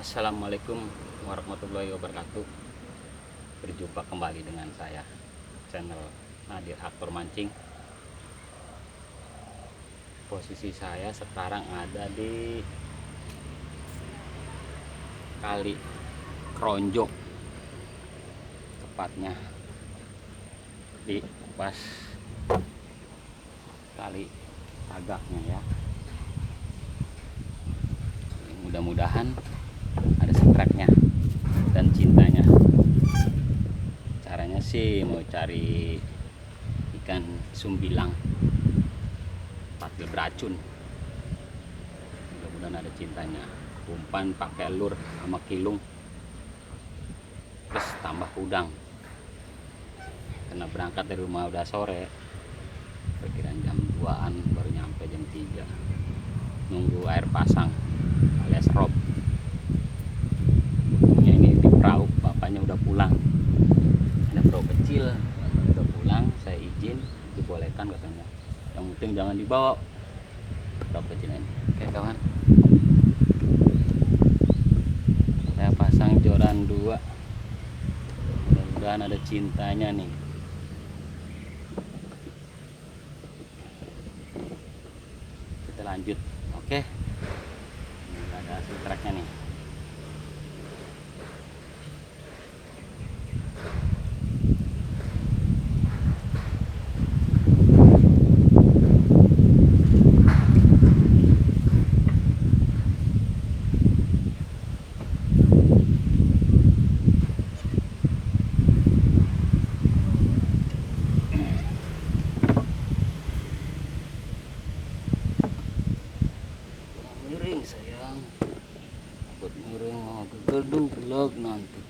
Assalamualaikum warahmatullahi wabarakatuh. Berjumpa kembali dengan saya, channel Nadir Aktor Mancing. Posisi saya sekarang ada di Kali Kronjo, tepatnya di pas kali tagaknya ya. Mudah-mudahan ada streknya dan cintanya. Caranya sih mau cari ikan sumbilang patil beracun. Mudah-mudahan ada cintanya. Umpan pakai lur sama kilung plus tambah udang. Karena berangkat dari rumah udah sore, perkiraan jam 2-an, baru nyampe jam 3. Nunggu air pasang alias rob. Ini di perahu, bapaknya udah pulang. Ada perahu kecil, udah pulang, saya izin, dibolehkan katanya. Yang penting jangan dibawa perahu kecil ini. Oke kawan, saya pasang joran 2. Mudah-mudahan ada cintanya nih. Kita lanjut. Oke, ini ada hasil tracknya nih. Miring sayang, buat miring mau gedung vlog nanti.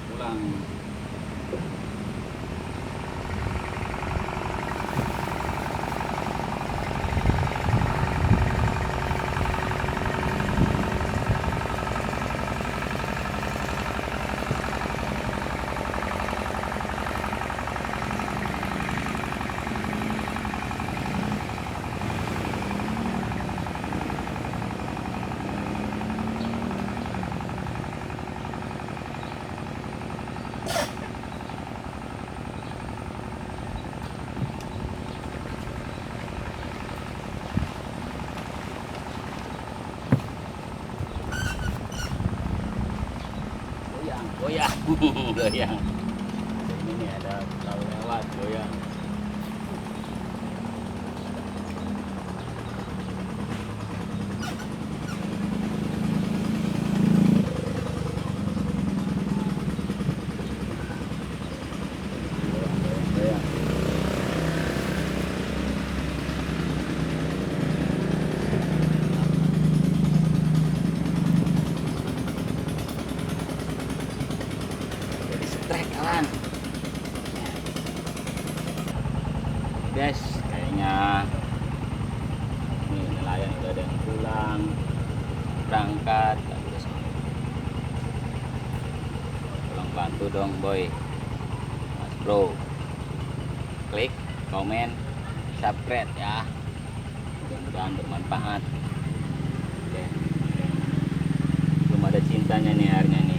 Pulang. Goyang goyang. Ini nih ada perahu lewat, goyang. Goyang. Trek kawan. Guys, kayaknya nih nelayan udah ada yang pulang, berangkat. Tolong bantu dong boy, Mas bro. Klik, komen, subscribe ya. Mudah-mudahan bermanfaat. Oke. Belum ada cintanya nih airnya nih.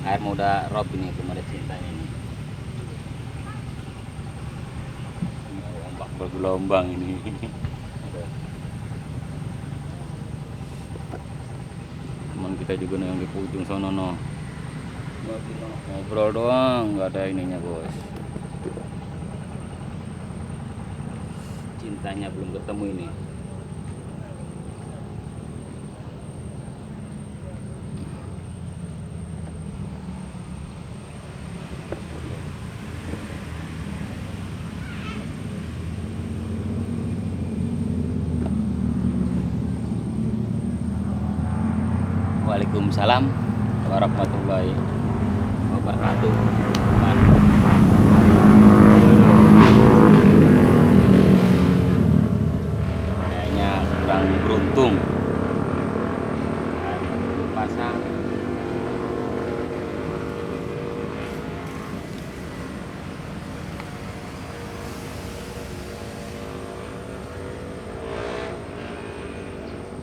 Air mau udah rob ini, belum ada cintanya nih. Ombak bergelombang ini. Teman kita juga nih yang di ujung sono no. Ngobrol doang, nggak ada ininya bos. Cintanya belum ketemu ini. Waalaikumsalam warahmatullahi wabarakatuh. Kayaknya kurang beruntung. Pasang.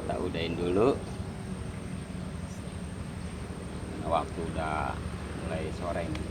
Kita udahin dulu. Waktu udah mulai sore nih.